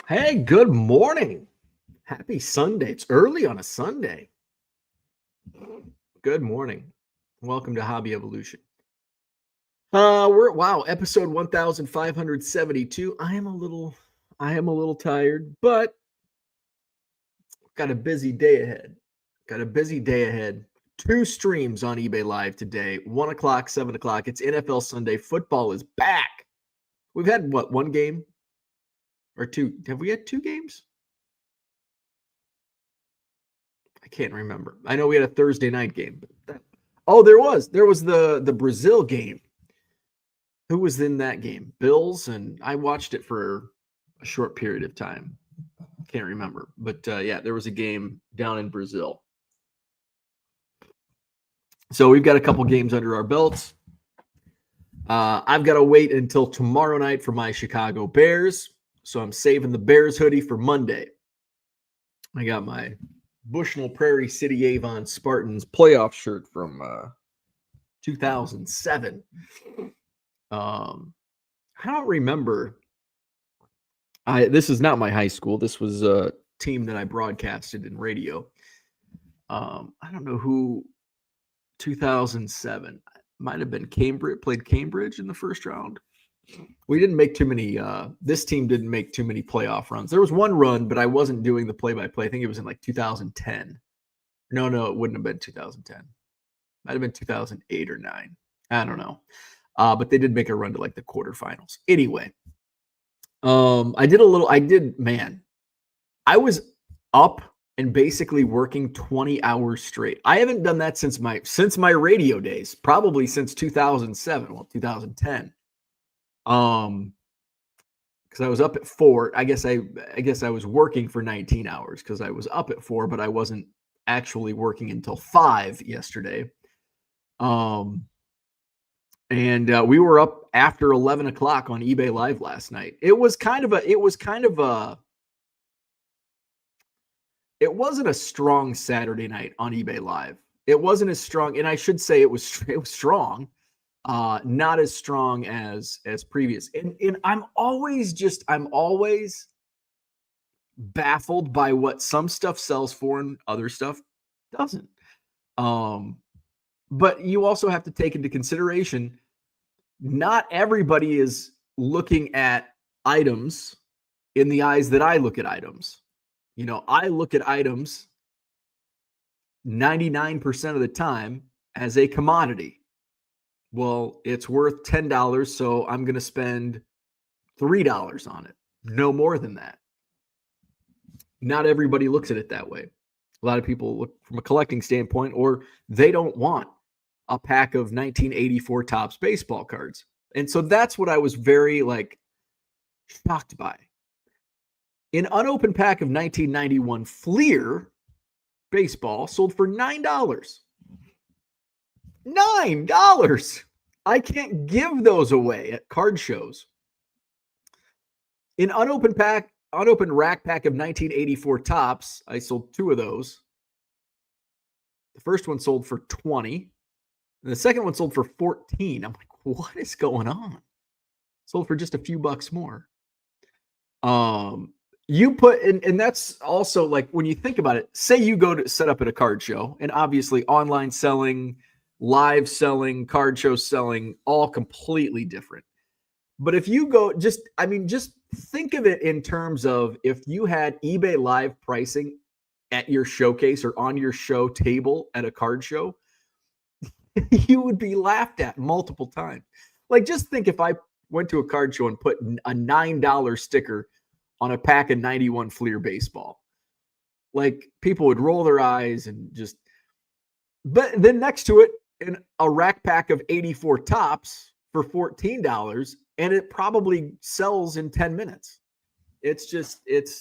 Hey, good morning. Happy Sunday. It's early on a Sunday. Good morning. Welcome to Hobby Evolution. We're episode 1572. I am a little tired, but got a busy day ahead. Got a busy day ahead. 2 streams on eBay Live today, 1 o'clock, 7 o'clock. It's NFL Sunday. Football is back. We've had one game or two? Have we had 2 games? I can't remember. I know we had a Thursday night game. There was the Brazil game. Who was in that game? Bills, and I watched it for a short period of time. Can't remember, but there was a game down in Brazil. So we've got a couple games under our belts. I've got to wait until tomorrow night for my Chicago Bears, so I'm saving the Bears hoodie for Monday. I got my Bushnell Prairie City Avon Spartans playoff shirt from 2007. I don't remember. This is not my high school. This was a team that I broadcasted in radio. I don't know who. 2007 might have been Cambridge. Played Cambridge in the first round. We didn't make too many. This team didn't make too many playoff runs. There was one run, but I wasn't doing the play-by-play. I think it was in like 2010. No, it wouldn't have been 2010. Might have been 2008 or 9. I don't know. But they did make a run to like the quarterfinals. Anyway, I was up and basically working 20 hours straight. I haven't done that since my radio days, probably since 2007, 2010. Because I was up at 4. I guess I was working for 19 hours because I was up at 4, but I wasn't actually working until 5 yesterday. And we were up after 11 o'clock on eBay Live last night. It wasn't a strong Saturday night on eBay Live. It wasn't as strong, and I should say it was strong, not as strong as previous. And I'm always baffled by what some stuff sells for and other stuff doesn't. But you also have to take into consideration, not everybody is looking at items in the eyes that I look at items. I look at items 99% of the time as a commodity. Well, it's worth $10, so I'm going to spend $3 on it. No more than that. Not everybody looks at it that way. A lot of people look from a collecting standpoint, or they don't want a pack of 1984 Topps baseball cards. And so that's what I was very shocked by. An unopened pack of 1991 Fleer baseball sold for $9. $9. I can't give those away at card shows. An unopened rack pack of 1984 Topps, I sold 2 of those. The first one sold for $20, and the second one sold for $14. I'm like, what is going on? Sold for just a few bucks more. You put in, and that's also like when you think about it, say you go to set up at a card show, and obviously online selling, live selling, card show selling, all completely different. But if you go, just think of it in terms of if you had eBay Live pricing at your showcase or on your show table at a card show, you would be laughed at multiple times. Like, just think if I went to a card show and put a $9 sticker on a pack of 91 Fleer baseball. Like, people would roll their eyes and just, but then next to it, a rack pack of 84 Topps for $14, and it probably sells in 10 minutes. It's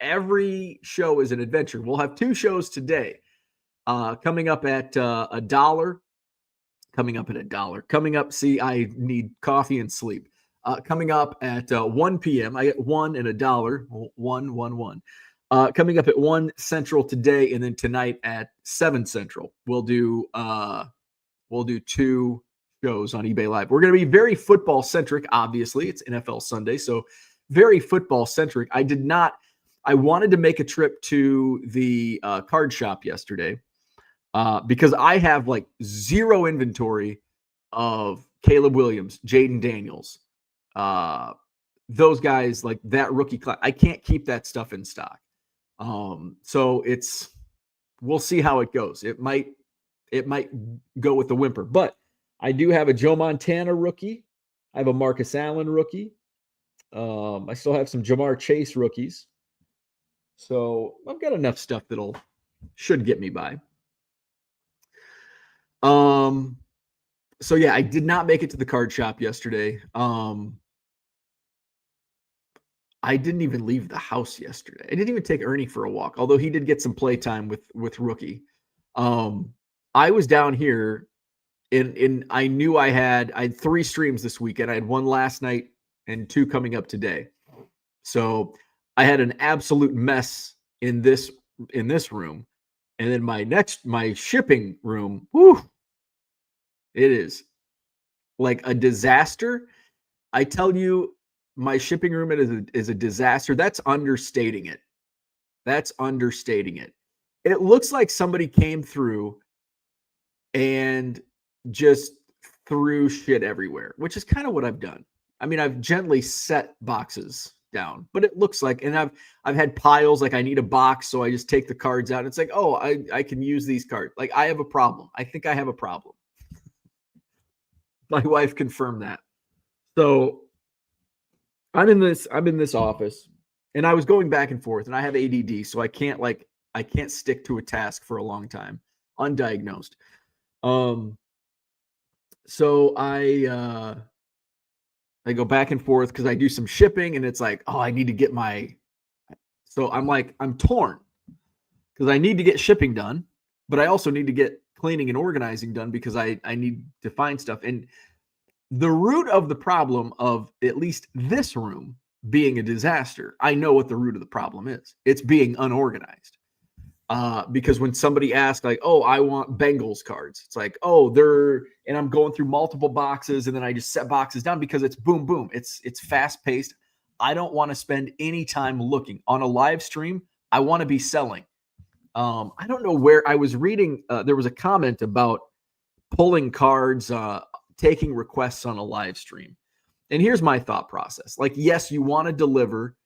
every show is an adventure. We'll have 2 shows today. Coming up at $1. Coming up, see, I need coffee and sleep. Coming up at 1 p.m. I get $1 and $1. 1. Coming up at 1 Central today, and then tonight at 7 Central, we'll do 2 shows on eBay Live. We're going to be very football centric. Obviously, it's NFL Sunday, so very football centric. I wanted to make a trip to the card shop yesterday because I have like zero inventory of Caleb Williams, Jaden Daniels, those guys, like that rookie class. I can't keep that stuff in stock. So we'll see how it goes. It might go with the whimper, but I do have a Joe Montana rookie. I have a Marcus Allen rookie. I still have some Jamar Chase rookies. So I've got enough stuff should get me by. So yeah, I did not make it to the card shop yesterday. I didn't even leave the house yesterday. I didn't even take Ernie for a walk, although he did get some play time with rookie. I was down here and I knew I had 3 streams this weekend. I had 1 last night and 2 coming up today. So I had an absolute mess in this room. And then my shipping room, whew, it is like a disaster. I tell you, my shipping room is a disaster. That's understating it. It looks like somebody came through and just threw shit everywhere, which is kind of what I've done. I mean, I've gently set boxes down, but it looks like, and I've had piles, like I need a box, so I just take the cards out. It's like, oh, I can use these cards. Like I have a problem. I think I have a problem. My wife confirmed that. So I'm in this office, and I was going back and forth, and I have ADD, so I can't stick to a task for a long time, undiagnosed. So I go back and forth because I do some shipping, and it's like, oh, I need to get so I'm torn because I need to get shipping done, but I also need to get cleaning and organizing done because I need to find stuff. And the root of the problem of at least this room being a disaster, I know what the root of the problem is. It's being unorganized. Because when somebody asks, like, oh, I want Bengals cards, it's like, oh, and I'm going through multiple boxes, and then I just set boxes down because it's boom, boom. It's fast paced. I don't want to spend any time looking on a live stream. I want to be selling. I don't know where I was reading. There was a comment about pulling cards, taking requests on a live stream. And here's my thought process. Like, yes, you want to deliver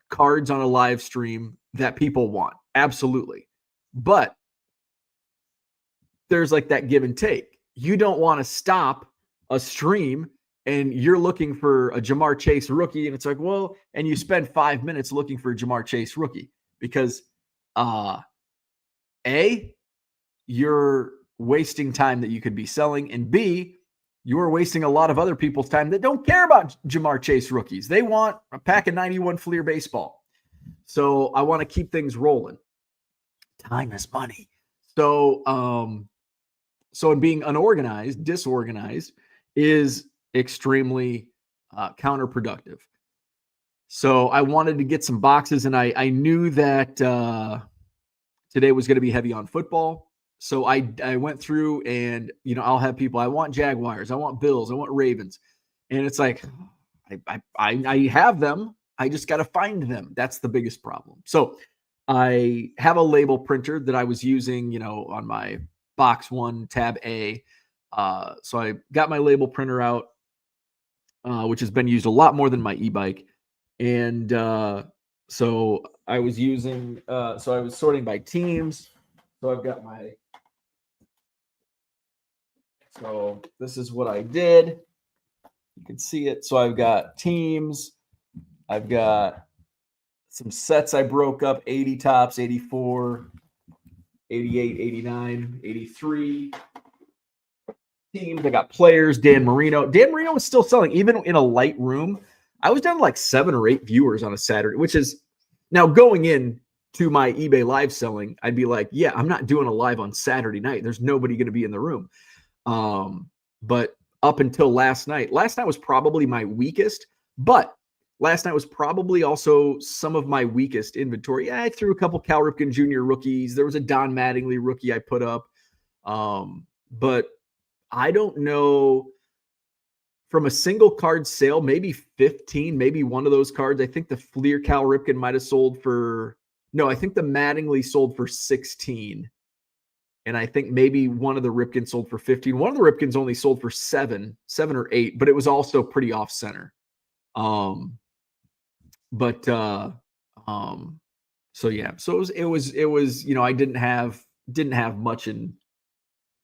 cards on a live stream that people want. Absolutely. But there's like that give and take. You don't want to stop a stream and you're looking for a Jamar Chase rookie. And it's like, well, and you spend 5 minutes looking for a Jamar Chase rookie because A, you're wasting time that you could be selling, and B, you're wasting a lot of other people's time that don't care about Jamar Chase rookies. They want a pack of 91 Fleer baseball. So I want to keep things rolling. Time is money. So in being unorganized, disorganized is extremely counterproductive. So I wanted to get some boxes, and I knew that today was going to be heavy on football. So I went through, and I'll have people. I want Jaguars, I want Bills, I want Ravens, and it's like I have them. I just got to find them. That's the biggest problem. So I have a label printer that I was using, on my Box One Tab A. So I got my label printer out, which has been used a lot more than my e-bike, and so I was using. So I was sorting by teams. So I've got my. So this is what I did. You can see it. So I've got teams. I've got some sets I broke up, 80 tops, 84, 88, 89, 83 teams. I got players, Dan Marino. Dan Marino was still selling, even in a light room. I was down to like 7 or 8 viewers on a Saturday, which is now going in to my eBay live selling. I'd be like, yeah, I'm not doing a live on Saturday night. There's nobody going to be in the room. But up until last night was probably my weakest, but last night was probably also some of my weakest inventory. Yeah, I threw a couple Cal Ripken Jr. rookies. There was a Don Mattingly rookie I put up. But I don't know from a single card sale, maybe 15, maybe one of those cards. I think the Fleer Cal Ripken might have sold for, no, I think the Mattingly sold for 16. And I think maybe one of the Ripkins sold for 15. One of the Ripkins only sold for 7 or 8, but it was also pretty off center. So yeah, so it was, you know, I didn't have much in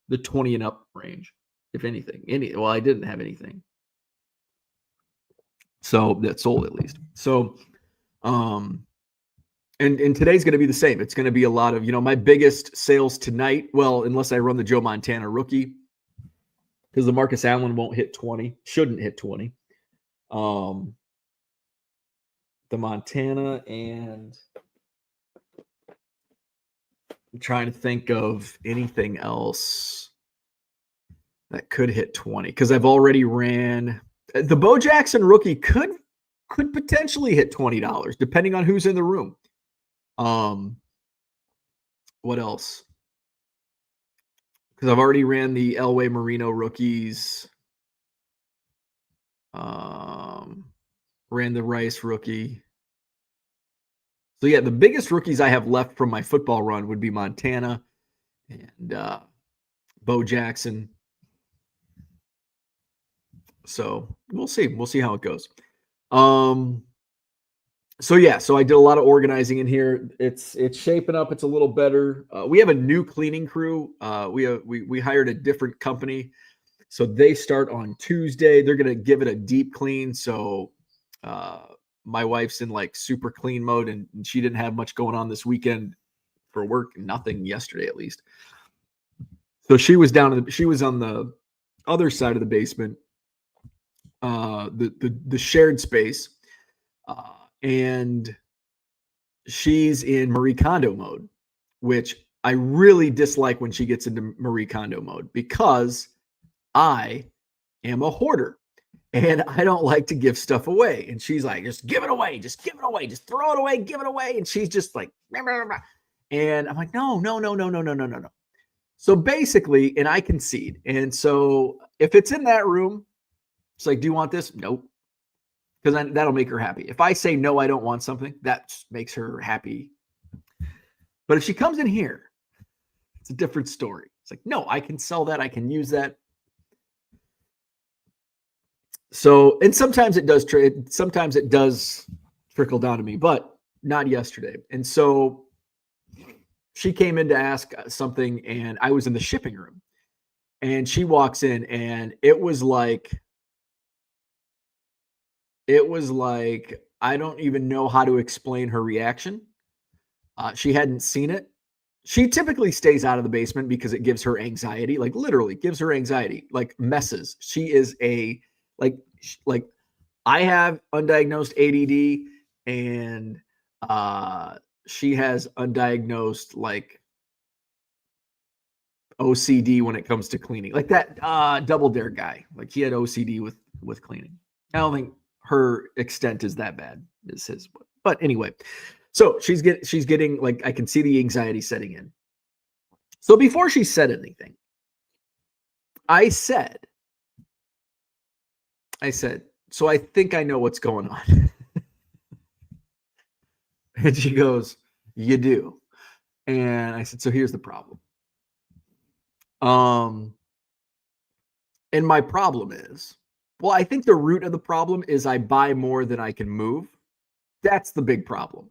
the 20 and up range, if anything. I didn't have anything. So that sold at least. So, and today's going to be the same. It's going to be a lot of, you know, my biggest sales tonight. Well, unless I run the Joe Montana rookie, because the Marcus Allen won't hit 20, shouldn't hit 20. The Montana, and I'm trying to think of anything else that could hit 20, because I've already ran the Bo Jackson rookie could potentially hit $20 depending on who's in the room. What else? Because I've already ran the Elway Marino rookies. Ran the Rice rookie. So yeah, the biggest rookies I have left from my football run would be Montana and Bo Jackson. So we'll see. We'll see how it goes. So yeah, so I did a lot of organizing in here. It's shaping up. It's a little better. We have a new cleaning crew. We hired a different company, so they start on Tuesday. They're gonna give it a deep clean. So my wife's in like super clean mode, and she didn't have much going on this weekend for work. Nothing yesterday, at least. So she was she was on the other side of the basement, the shared space. And she's in Marie Kondo mode, which I really dislike when she gets into Marie Kondo mode, because I am a hoarder and I don't like to give stuff away. And she's like, just give it away, just give it away, just throw it away, give it away. And she's just like, blah, blah, blah. And I'm like, no. So basically, and I concede. And so if it's in that room, it's like, do you want this? Nope. Because that'll make her happy. If I say no, I don't want something, that makes her happy. But if she comes in here, it's a different story. It's like, no, I can sell that. I can use that. So, and sometimes it does trade. Sometimes it does trickle down to me, but not yesterday. And so she came in to ask something, and I was in the shipping room, and she walks in, and it was like, I don't even know how to explain her reaction. She hadn't seen it. She typically stays out of the basement because it gives her anxiety, like literally gives her anxiety, like messes. She is like I have undiagnosed ADD, and she has undiagnosed like OCD when it comes to cleaning. Like that Double Dare guy, like he had OCD with cleaning. I don't think her extent is that bad as his, but anyway, so she's getting like, I can see the anxiety setting in. So before she said anything, I said, so I think I know what's going on. And she goes, you do. And I said, so here's the problem. And my problem is, well, I think the root of the problem is I buy more than I can move. That's the big problem.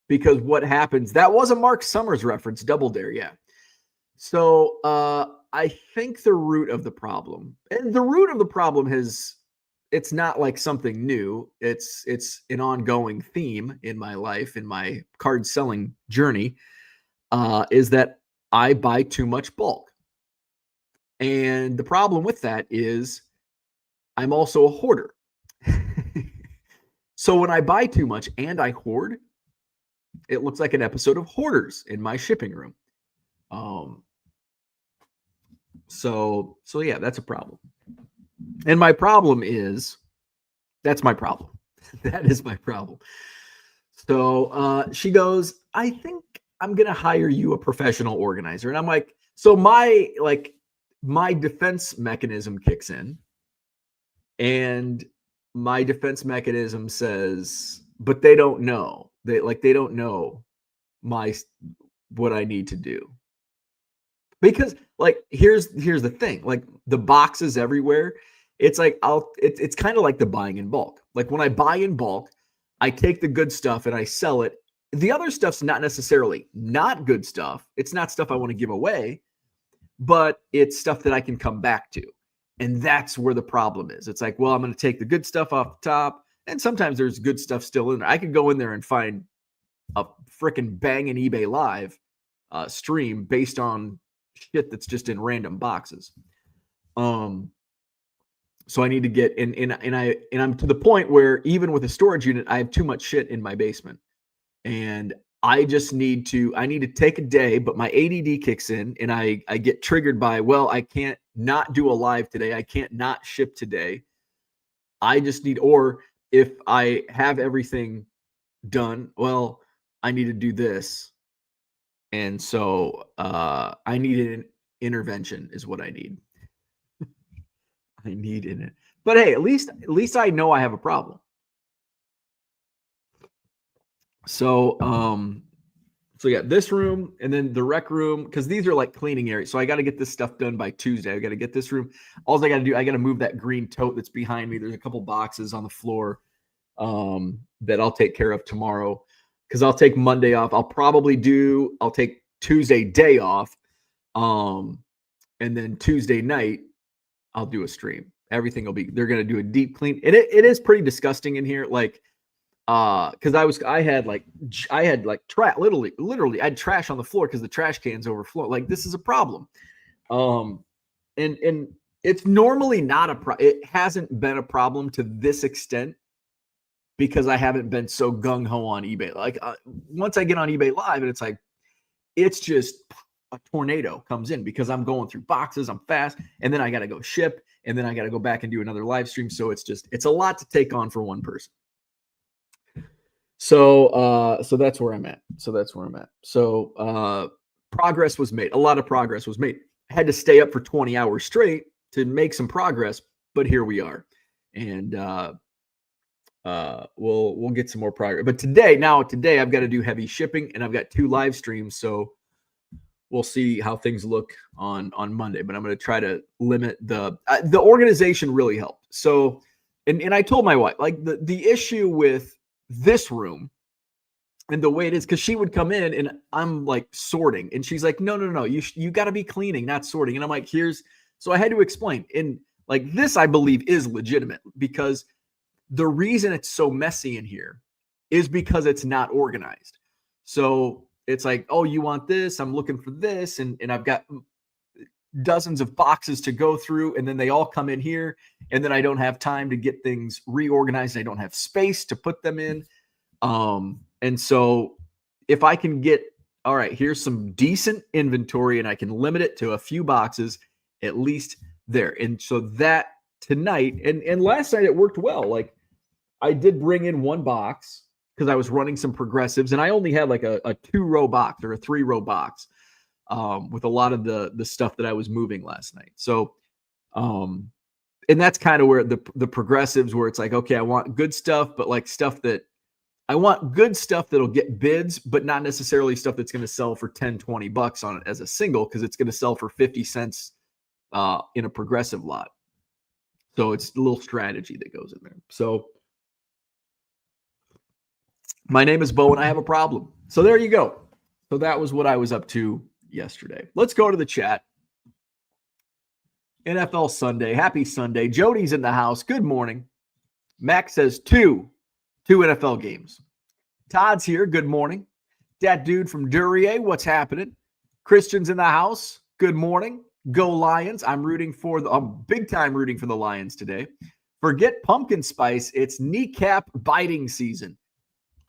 Because what happens, that was a Mark Summers reference, Double Dare, yeah. So I think the root of the problem, and the root of the problem it's not like something new. It's an ongoing theme in my life, in my card selling journey, is that I buy too much bulk. And the problem with that is I'm also a hoarder. So when I buy too much and I hoard, it looks like an episode of Hoarders in my shipping room. So yeah, that's a problem. And my problem is, that's my problem. That is my problem. So she goes, I think I'm going to hire you a professional organizer. And I'm like, so my defense mechanism kicks in. And my defense mechanism says, but they don't know. They don't know what I need to do. Because like here's the thing, like the boxes everywhere, it's like it's kind of like the buying in bulk. Like when I buy in bulk, I take the good stuff and I sell it. The other stuff's not necessarily not good stuff. It's not stuff I want to give away, but it's stuff that I can come back to. And that's where the problem is. It's like, well, I'm going to take the good stuff off the top, and sometimes there's good stuff still in there. I could go in there and find a freaking banging eBay Live stream based on shit that's just in random boxes. So I need to get in, and I'm to the point where even with a storage unit, I have too much shit in my basement, and I need to take a day, but my ADD kicks in, and I get triggered by, well, I can't not do a live today, I can't not ship today. I just need, or if I have everything done, well, I need to do this. And so I need an intervention is what I need. I need in it. But hey, at least I know I have a problem. So so yeah, this room and then the rec room, because these are like cleaning areas. So I got to get this stuff done by Tuesday. I got to get this room. All I got to do, I got to move that green tote that's behind me. There's a couple boxes on the floor that I'll take care of tomorrow, because I'll take Monday off. I'll take Tuesday day off. And then Tuesday night, I'll do a stream. Everything they're going to do a deep clean. And it is pretty disgusting in here. Like, because I had trash, literally I had trash on the floor because the trash cans overflow. Like, this is a problem. And it's normally not it hasn't been a problem to this extent, because I haven't been so gung-ho on eBay. Like, once I get on eBay Live, and it's just a tornado comes in, because I'm going through boxes, I'm fast, and then I got to go ship, and then I got to go back and do another live stream. So it's a lot to take on for one person. So that's where I'm at. So progress was made. A lot of progress was made. I had to stay up for 20 hours straight to make some progress, but here we are. And we'll get some more progress. But today I've got to do heavy shipping, and I've got 2 live streams. So we'll see how things look on Monday, but I'm going to try to limit the organization really helped. So, and I told my wife, like, the issue with this room and the way it is, because she would come in and I'm like sorting, and she's like, no, you got to be cleaning, not sorting. And I'm like, so I had to explain. And like, this, I believe, is legitimate, because the reason it's so messy in here is because it's not organized. So it's like, oh, you want this? I'm looking for this. And I've got dozens of boxes to go through, and then they all come in here, and then I don't have time to get things reorganized. I don't have space to put them in. And so if I can get, all right, here's some decent inventory, and I can limit it to a few boxes, at least there. And so that tonight, and last night it worked well. Like, I did bring in 1 box, because I was running some progressives, and I only had like a 2-row box or a 3-row box with a lot of the stuff that I was moving last night. So, and that's kind of where the progressives, where it's like, okay, I want good stuff, but like I want good stuff that'll get bids, but not necessarily stuff that's going to sell for $10-$20 on it as a single, because it's going to sell for 50 cents in a progressive lot. So it's a little strategy that goes in there. So my name is Bo, and I have a problem. So there you go. So that was what I was up to yesterday. Let's go to the chat. NFL Sunday. Happy Sunday. Jody's in the house. Good morning. Max says two NFL games. Todd's here. Good morning. Dat dude from Duryea. What's happening? Christian's in the house. Good morning. Go Lions. I'm big time rooting for the Lions today. Forget pumpkin spice. It's kneecap biting season.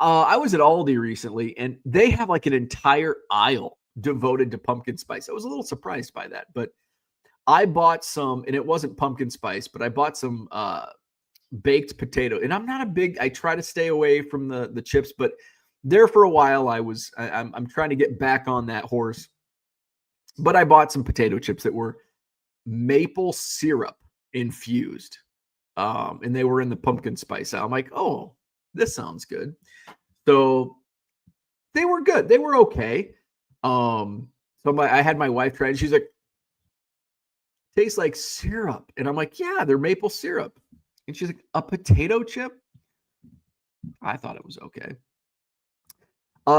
I was at Aldi recently, and they have like an entire aisle devoted to pumpkin spice. I was a little surprised by that, but I bought some, and it wasn't pumpkin spice, but I bought some baked potato. And I'm not I try to stay away from the chips, but there for a while I'm trying to get back on that horse. But I bought some potato chips that were maple syrup infused. And they were in the pumpkin spice aisle. I'm like, oh, this sounds good. So they were good. They were okay. I had my wife try it. She's like, tastes like syrup. And I'm like, yeah, they're maple syrup. And she's like, a potato chip? I thought it was okay.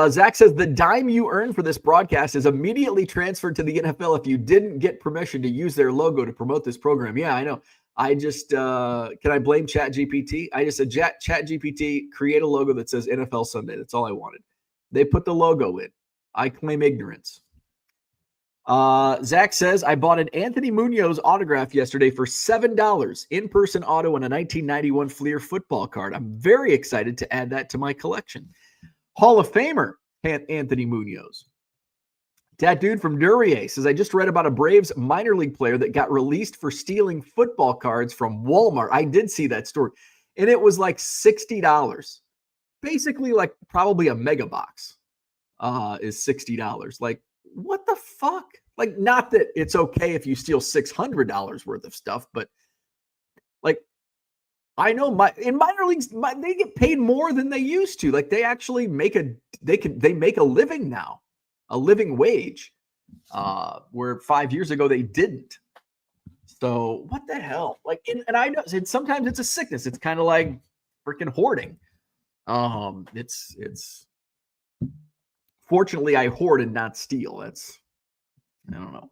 Zach says the dime you earn for this broadcast is immediately transferred to the NFL if you didn't get permission to use their logo to promote this program. Yeah, I know. I just can I blame ChatGPT? I just said ChatGPT create a logo that says NFL Sunday. That's all I wanted. They put the logo in. I claim ignorance. Zach says I bought an Anthony Munoz autograph yesterday for $7. In-person auto and a 1991 Fleer football card. I'm very excited to add that to my collection. Hall of Famer Anthony Munoz. That dude from Duryea says, I just read about a Braves minor league player that got released for stealing football cards from Walmart. I did see that story. And it was like $60. Basically, like probably a mega box is $60. Like, what the fuck? Like, not that it's okay if you steal $600 worth of stuff, but like, I know in minor leagues, they get paid more than they used to. Like, they actually make a living now. A living wage, where 5 years ago they didn't. So what the hell? Like, and I know sometimes it's a sickness. It's kind of like freaking hoarding. It's fortunately I hoard and not steal. I don't know.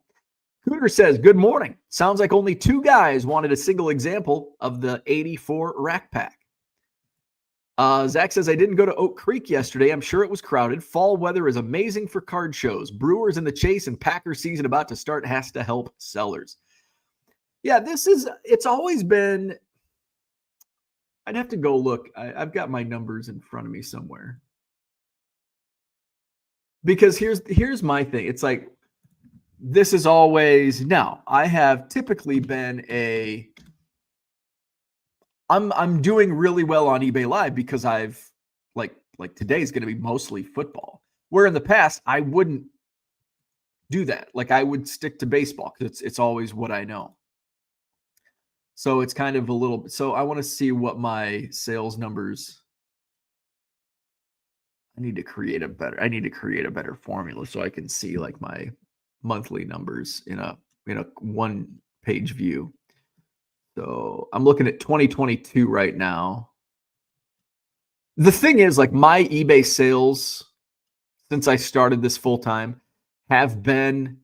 Cooter says, good morning. Sounds like only 2 guys wanted a single example of the 84 Rack Pack. Zach says, I didn't go to Oak Creek yesterday. I'm sure it was crowded. Fall weather is amazing for card shows. Brewers in the chase and Packers season about to start has to help sellers. Yeah, it's always been, I'd have to go look. I've got my numbers in front of me somewhere. Because here's my thing. It's like, this is always, now, I have typically been I'm doing really well on eBay Live because I've like today's going to be mostly football. Where in the past I wouldn't do that. Like, I would stick to baseball because it's always what I know. So it's kind of a little bit. So I want to see what my sales numbers. I need to create a better formula so I can see like my monthly numbers in a 1-page view. So I'm looking at 2022 right now. The thing is, like, my eBay sales since I started this full time have been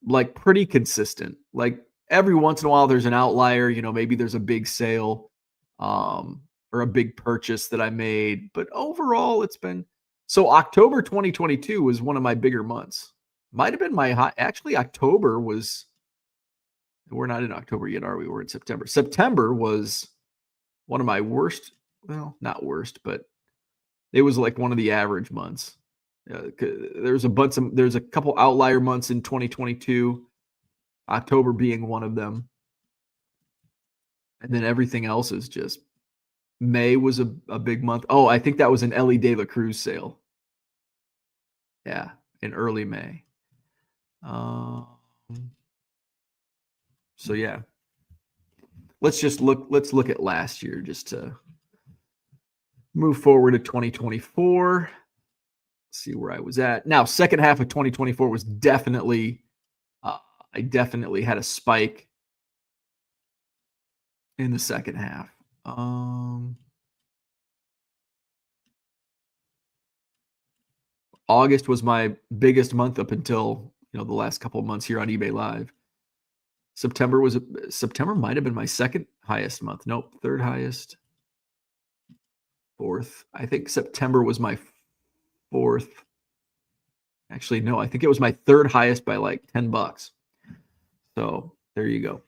like pretty consistent. Like, every once in a while there's an outlier, maybe there's a big sale or a big purchase that I made, but overall it's been. So October 2022 was one of my bigger months. Might have been my high. Actually, October was. We're not in October yet, are we? We're in September. September was one of my worst. Well, not worst, but it was like one of the average months. There's a couple outlier months in 2022, October being one of them. And then everything else is just, May was a big month. Oh, I think that was an Ellie De La Cruz sale. Yeah, in early May. So yeah, let's look at last year just to move forward to 2024. See where I was at. Now, second half of 2024 was definitely, I definitely had a spike in the second half. August was my biggest month up until, the last couple of months here on eBay Live. September might have been my second highest month. Nope, third highest. Fourth. I think September was my fourth. Actually, no, I think it was my third highest by like $10. So there you go.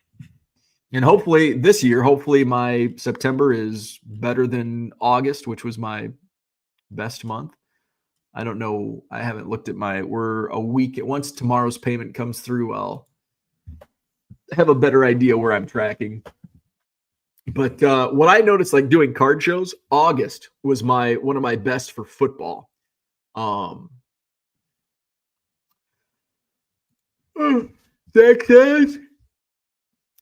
And hopefully this year, my September is better than August, which was my best month. I don't know. I haven't looked at we're a week. Once tomorrow's payment comes through, I'll have a better idea where I'm tracking. But what I noticed, like doing card shows, August was one of my best for football. Zach says,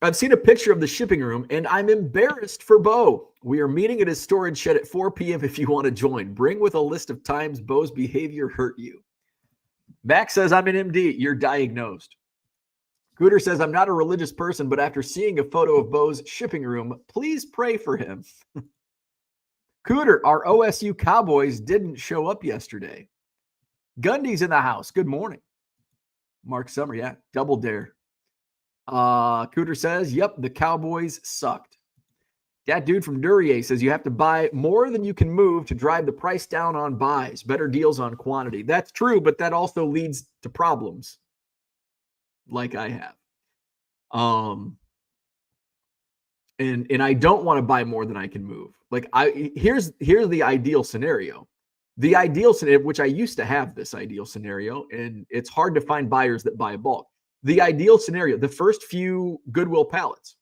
I've seen a picture of the shipping room, and I'm embarrassed for Bo. We are meeting at his storage shed at 4 p.m. if you want to join. Bring with a list of times Bo's behavior hurt you. Max says, I'm an MD. You're diagnosed. Cooter says, I'm not a religious person, but after seeing a photo of Bo's shipping room, please pray for him. Cooter, our OSU Cowboys didn't show up yesterday. Gundy's in the house. Good morning. Mark Summer, yeah. Double dare. Cooter says, yep, the Cowboys sucked. That dude from Duryea says you have to buy more than you can move to drive the price down on buys. Better deals on quantity. That's true, but that also leads to problems like I have. And I don't want to buy more than I can move. Like here's the ideal scenario. The ideal scenario, which I used to have this ideal scenario, and it's hard to find buyers that buy bulk. The ideal scenario, the first few Goodwill pallets,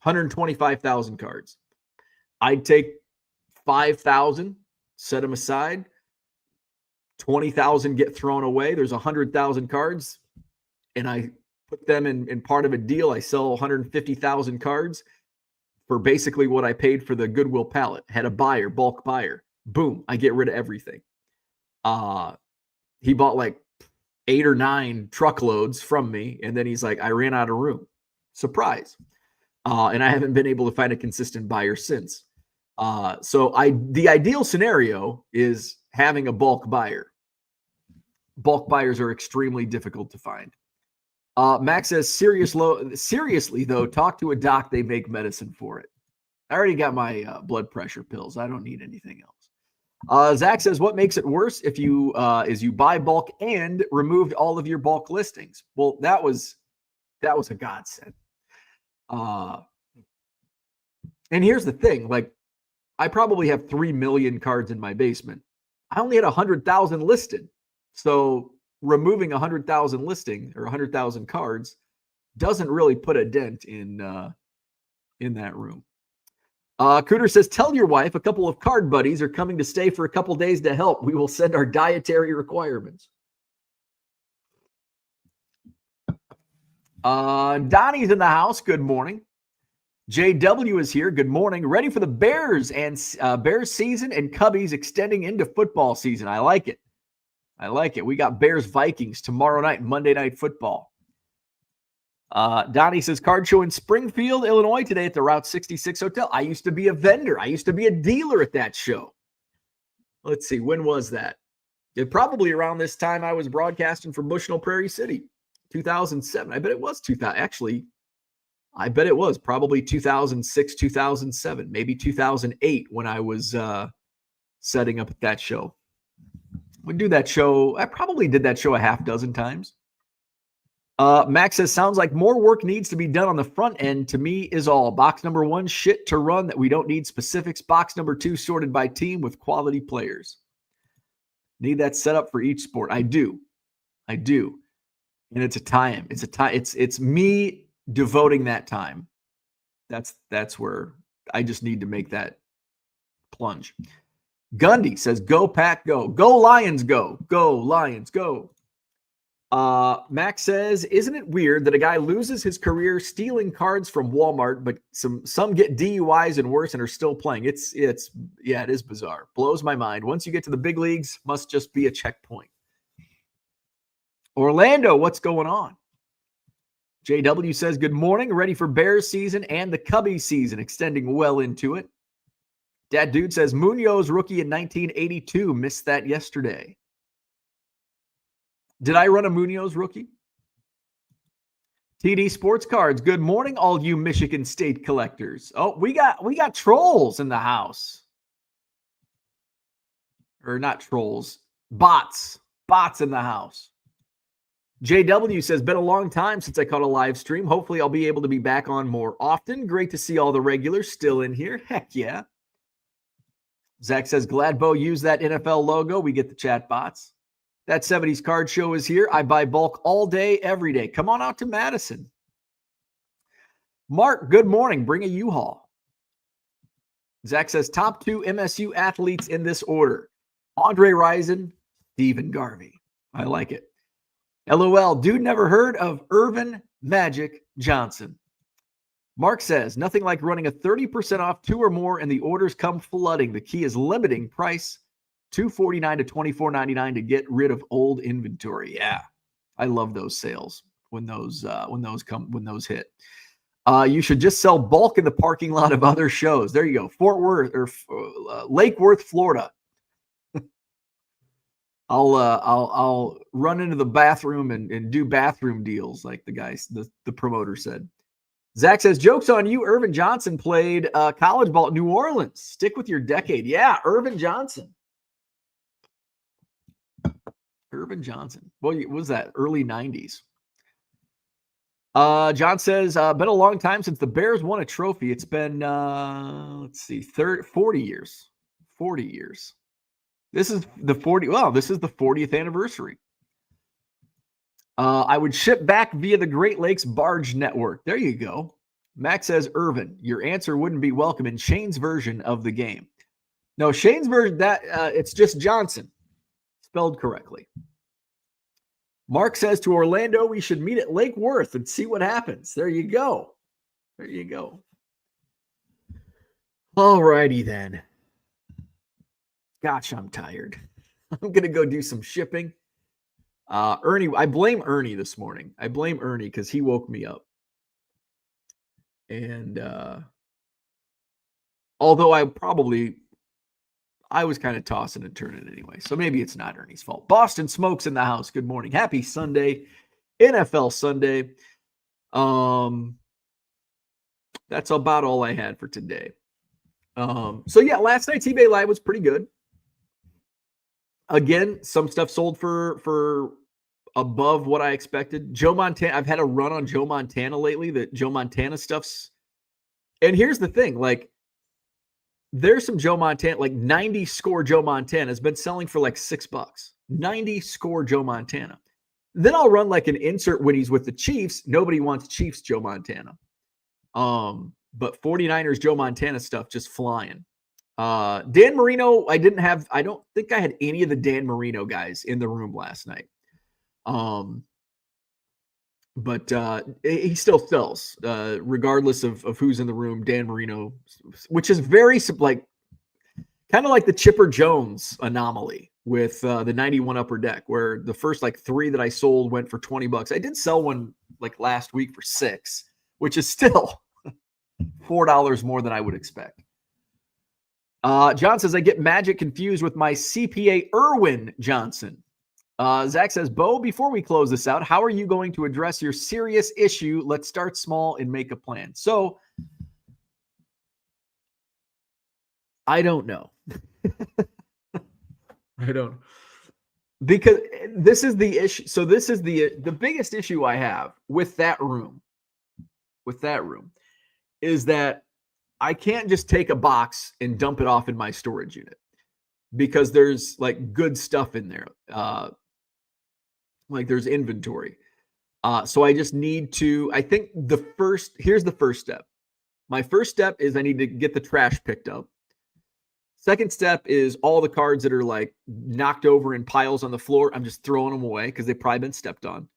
125,000 cards. I'd take 5,000, set them aside. 20,000 get thrown away. There's 100,000 cards, and I put them in part of a deal. I sell 150,000 cards for basically what I paid for the Goodwill pallet. Had a buyer, bulk buyer. Boom, I get rid of everything. He bought like 8 or 9 truckloads from me, and then he's like, I ran out of room. Surprise. And I haven't been able to find a consistent buyer since. So the ideal scenario is having a bulk buyer. Bulk buyers are extremely difficult to find. Max says, seriously, though, talk to a doc. They make medicine for it. I already got my blood pressure pills. I don't need anything else. Zach says, what makes it worse if you buy bulk and removed all of your bulk listings? Well, that was a godsend. And here's the thing, like I probably have 3 million cards in my basement. I only had 100,000 listed. So removing 100,000 listing or 100,000 cards doesn't really put a dent in that room. Cooter says, tell your wife a couple of card buddies are coming to stay for a couple days to help. We will send our dietary requirements. Donnie's in the house. Good morning. JW is here. Good morning. Ready for the Bears and Bears season and Cubbies extending into football season. I like it. We got Bears Vikings tomorrow night, Monday Night Football. Donnie says, card show in Springfield, Illinois today at the Route 66 Hotel. I used to be a vendor. I used to be a dealer at that show. Let's see. When was that? It probably around this time I was broadcasting from Bushnell Prairie City, 2007. I bet it was 2000. Actually, I bet it was probably 2006, 2007, maybe 2008 when I was setting up at that show. We'd do that show. I probably did that show a half dozen times. Max says, sounds like more work needs to be done on the front end. To me is all. Box number 1, shit to run that we don't need specifics. Box number 2, sorted by team with quality players. Need that set up for each sport. I do. And it's a time. It's me devoting that time. That's where I just need to make that plunge. Gundy says, go Pack, go. Go Lions, go. Go Lions, go. Max says, isn't it weird that a guy loses his career stealing cards from Walmart, but some get DUIs and worse and are still playing? It is bizarre. Blows my mind. Once you get to the big leagues, must just be a checkpoint. Orlando, what's going on? JW says, good morning. Ready for Bears season and the Cubbies season, extending well into it. That dude says, Munoz rookie in 1982. Missed that yesterday. Did I run a Munoz rookie? TD Sports Cards. Good morning, all you Michigan State collectors. Oh, we got trolls in the house. Or not trolls. Bots in the house. JW says, been a long time since I caught a live stream. Hopefully I'll be able to be back on more often. Great to see all the regulars still in here. Heck yeah. Zach says, glad Bo used that NFL logo. We get the chat bots. That 70s card show is here. I buy bulk all day, every day. Come on out to Madison. Mark, good morning. Bring a U-Haul. Zach says, top 2 MSU athletes in this order. Andre Rison, Stephen Garvey. I like it. LOL, dude never heard of Irvin Magic Johnson. Mark says, nothing like running a 30% off 2 or more and the orders come flooding. The key is limiting price $249 to $24.99 to get rid of old inventory. Yeah, I love those sales when those hit. You should just sell bulk in the parking lot of other shows. There you go. Fort Worth or Lake Worth, Florida. I'll run into the bathroom and do bathroom deals like the promoter said. Zach says, joke's on you. Irvin Johnson played college ball at New Orleans. Stick with your decade. Yeah, Irvin Johnson. Irvin Johnson. Well, what was that? Early 90s. John says, been a long time since the Bears won a trophy. It's been, 40 years. 40 years. This is the 40th anniversary. I would ship back via the Great Lakes Barge Network. There you go. Max says, Irvin, your answer wouldn't be welcome in Shane's version of the game. No, Shane's version, it's just Johnson. Spelled correctly. Mark says to Orlando, we should meet at Lake Worth and see what happens. There you go. There you go. All righty then. Gosh, I'm tired. I'm going to go do some shipping. Ernie, I blame Ernie this morning. I blame Ernie because he woke me up. And although I was kind of tossing and turning anyway. So maybe it's not Ernie's fault. Boston Smokes in the house. Good morning. Happy Sunday. NFL Sunday. That's about all I had for today. So yeah, last night's eBay Live was pretty good. Again, some stuff sold for above what I expected. Joe Montana, I've had a run on Joe Montana lately. That Joe Montana stuff's, and here's the thing, like there's some Joe Montana, like 90 score Joe Montana has been selling for like $6. 90 score Joe Montana. Then I'll run like an insert when he's with the Chiefs. Nobody wants Chiefs Joe Montana. But 49ers Joe Montana stuff just flying. Dan Marino, I don't think I had any of the Dan Marino guys in the room last night. But he still sells, regardless of who's in the room. Dan Marino, which is very like kind of like the Chipper Jones anomaly with the 91 Upper Deck, where the first like 3 that I sold went for $20. I did sell one like last week for $6, which is still $4 more than I would expect. John says, I get Magic confused with my CPA Irwin Johnson. Zach says, Bo, before we close this out, how are you going to address your serious issue? Let's start small and make a plan. So I don't know. I don't. Because this is the issue. So this is the biggest issue I have with that room. Is that I can't just take a box and dump it off in my storage unit because there's like good stuff in there. Like there's inventory. So I just need to, I think here's the first step. My first step is I need to get the trash picked up. Second step is all the cards that are like knocked over in piles on the floor. I'm just throwing them away because they've probably been stepped on.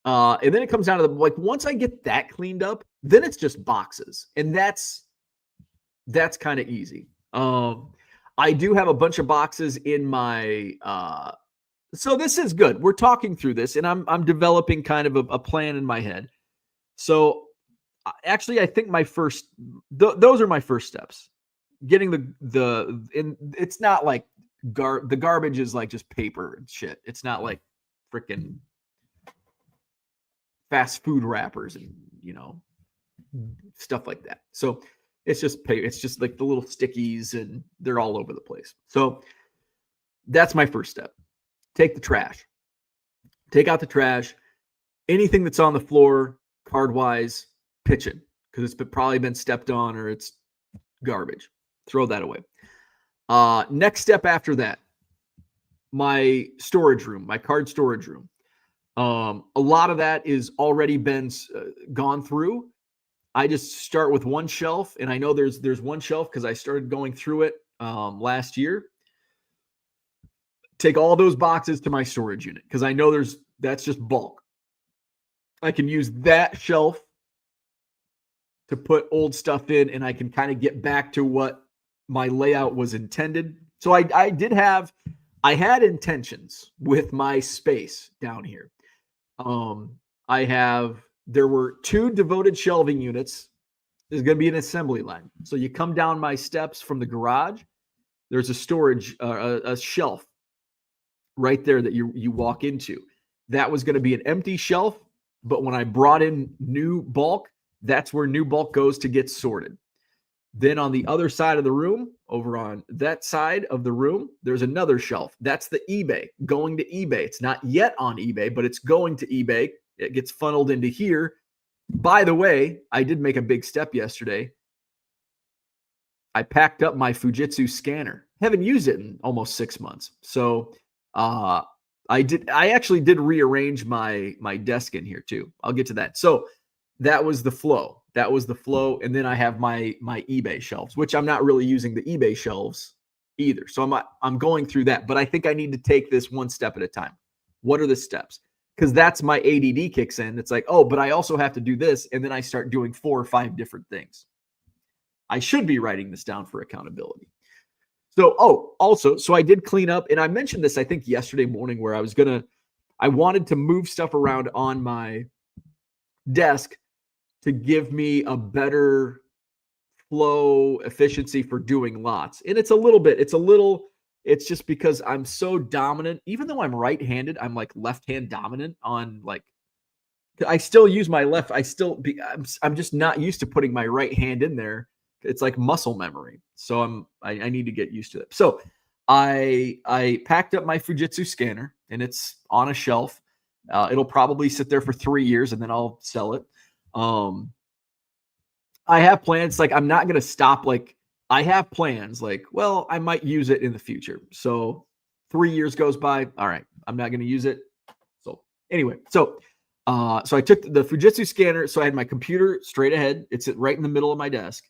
And then it comes down to once I get that cleaned up, then it's just boxes. And that's kind of easy. I do have a bunch of boxes in my, so this is good. We're talking through this and I'm developing kind of a plan in my head. So actually, I think those are my first steps. Getting it's not like the garbage is like just paper and shit. It's not like freaking fast food wrappers and stuff like that. So it's just like the little stickies and they're all over the place. So that's my first step. Take the trash. Take out the trash. Anything that's on the floor, card wise, pitch it because it's probably been stepped on or it's garbage. Throw that away. Next step after that, my storage room, my card storage room. A lot of that is already been gone through. I just start with one shelf, and I know there's one shelf because I started going through it last year. Take all those boxes to my storage unit because I know that's just bulk. I can use that shelf to put old stuff in, and I can kind of get back to what my layout was intended. So I had intentions with my space down here. There were 2 devoted shelving units. There's going to be an assembly line. So you come down my steps from the garage. There's a storage, a shelf right there that you walk into. That was going to be an empty shelf, but when I brought in new bulk, that's where new bulk goes to get sorted. Then on the other side of the room, over on that side of the room, there's another shelf. That's the eBay, going to eBay. It's not yet on eBay, but it's going to eBay. It gets funneled into here. By the way, I did make a big step yesterday. I packed up my Fujitsu scanner. Haven't used it in almost 6 months. So I actually did rearrange my desk in here too. I'll get to that. So that was the flow. And then I have my eBay shelves, which I'm not really using the eBay shelves either. So I'm going through that, but I think I need to take this one step at a time. What are the steps? Because that's my ADD kicks in. It's like, oh, but I also have to do this. And then I start doing 4 or 5 different things. I should be writing this down for accountability. So, so I did clean up, and I mentioned this, I think, yesterday morning, where I wanted to move stuff around on my desk to give me a better flow efficiency for doing lots. And it's just because I'm so dominant. Even though I'm right-handed, I'm like left-hand dominant on I still use my left. I'm just not used to putting my right hand in there. It's like muscle memory. So I need to get used to it. So I packed up my Fujitsu scanner, and it's on a shelf. It'll probably sit there for 3 years, and then I'll sell it. I have plans. Like, I'm not going to stop. Like, I have plans. Like, well, I might use it in the future. So 3 years goes by. All right, I'm not going to use it. So anyway, so I took the Fujitsu scanner. So I had my computer straight ahead. It's right in the middle of my desk.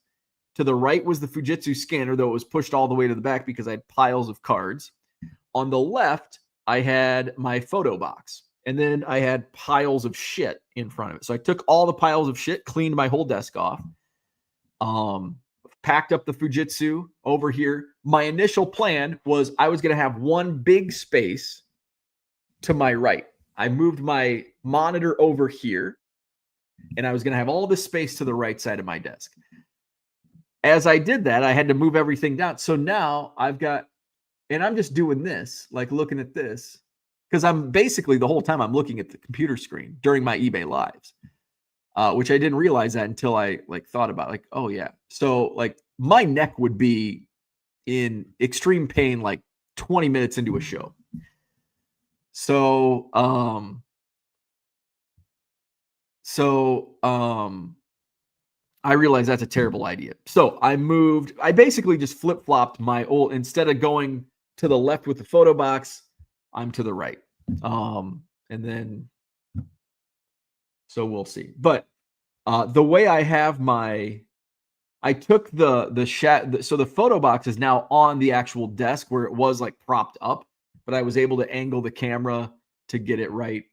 To the right was the Fujitsu scanner, though it was pushed all the way to the back because I had piles of cards. On the left, I had my photo box. And then I had piles of shit in front of it. So I took all the piles of shit, cleaned my whole desk off, packed up the Fujitsu over here. My initial plan was I was going to have one big space to my right. I moved my monitor over here, and I was going to have all this space to the right side of my desk. As I did that, I had to move everything down. So now I've got, and I'm just doing this, like looking at this, because I'm basically the whole time I'm looking at the computer screen during my eBay lives, which I didn't realize that until I thought about it. Oh yeah. So my neck would be in extreme pain 20 minutes into a show. So I realized that's a terrible idea. So I basically just flip-flopped my old, instead of going to the left with the photo box, I'm to the right. And then, so we'll see. But the way I have I took so the photo box is now on the actual desk where it was propped up, but I was able to angle the camera to get it right.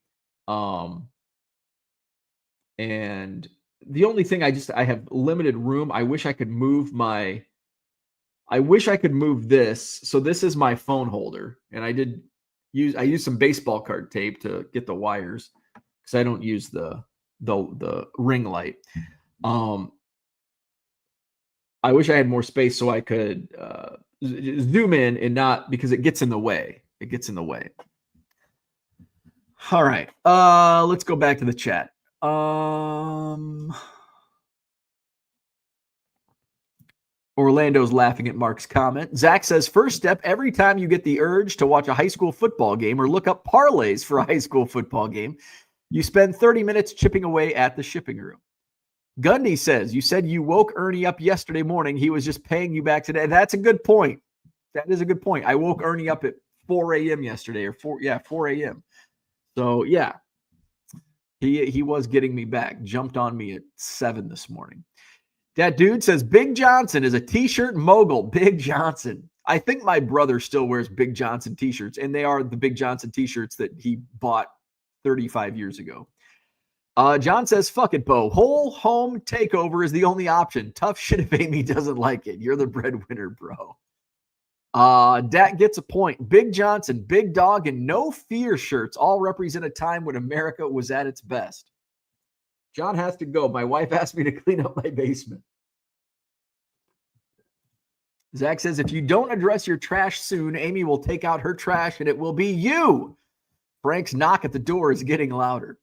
And the only thing I have limited room. I wish I could move this. So this is my phone holder, and I used some baseball card tape to get the wires because I don't use the ring light. I wish I had more space so I could zoom in and not, because it gets in the way. All right. Let's go back to the chat. Orlando's laughing at Mark's comment. Zach says, first step, every time you get the urge to watch a high school football game or look up parlays for a high school football game, you spend 30 minutes chipping away at the shipping room. Gundy says, you said you woke Ernie up yesterday morning. He was just paying you back today. That's a good point. That is a good point. I woke Ernie up at 4 a.m. yesterday, or 4 a.m. So yeah, he was getting me back. Jumped on me at 7 this morning. That dude says Big Johnson is a t-shirt mogul. Big Johnson. I think my brother still wears Big Johnson t-shirts, and they are the Big Johnson t-shirts that he bought 35 years ago. John says, fuck it, Bo. Whole home takeover is the only option. Tough shit if Amy doesn't like it. You're the breadwinner, bro. Dak gets a point. Big Johnson, Big Dog, and No Fear shirts all represent a time when America was at its best. John has to go. My wife asked me to clean up my basement. Zach says, if you don't address your trash soon, Amy will take out her trash and it will be you. Frank's knock at the door is getting louder.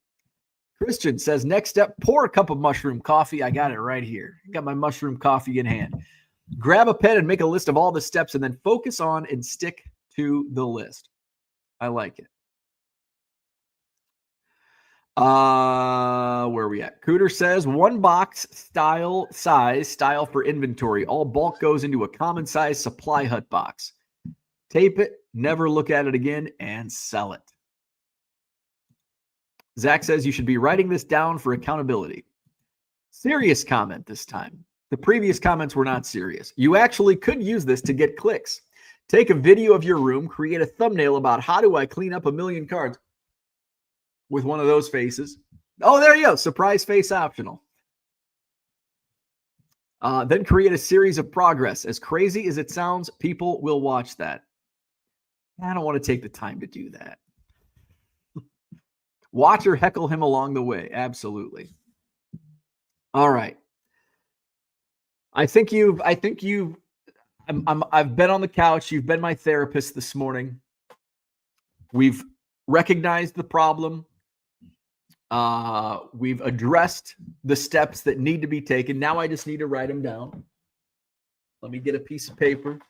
Christian says, next step, pour a cup of mushroom coffee. I got it right here. I got my mushroom coffee in hand. Grab a pen and make a list of all the steps and then focus on and stick to the list. I like it. Where are we at? Cooter says, one box style for inventory. All bulk goes into a common size supply hut box. Tape it, never look at it again, and sell it. Zach says you should be writing this down for accountability. Serious comment this time. The previous comments were not serious. You actually could use this to get clicks. Take a video of your room, create a thumbnail about how do I clean up 1 million cards with one of those faces. Oh, there you go. Surprise face optional. Then create a series of progress. As crazy as it sounds, people will watch that. I don't want to take the time to do that. Watch or heckle him along the way. Absolutely. All right. I've been on the couch. You've been my therapist this morning. We've recognized the problem. We've addressed the steps that need to be taken. Now I just need to write them down. Let me get a piece of paper.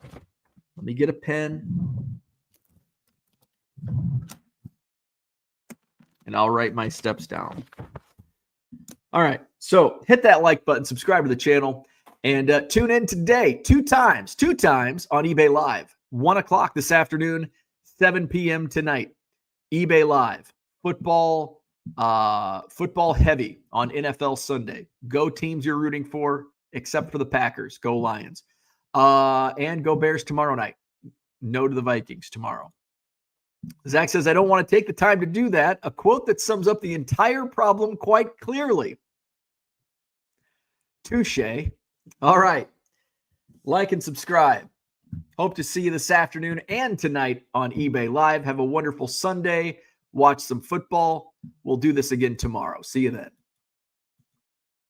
Let me get a pen. And I'll write my steps down. All right. So hit that like button, subscribe to the channel, and tune in today two times on eBay Live. 1 o'clock this afternoon, 7 p.m. tonight. eBay Live. Football heavy on NFL Sunday. Go teams you're rooting for, except for the Packers. Go Lions. And go Bears tomorrow night. No to the Vikings tomorrow. Zach says, I don't want to take the time to do that. A quote that sums up the entire problem quite clearly. Touche. All right. Like and subscribe. Hope to see you this afternoon and tonight on eBay Live. Have a wonderful Sunday. Watch some football. We'll do this again tomorrow. See you then.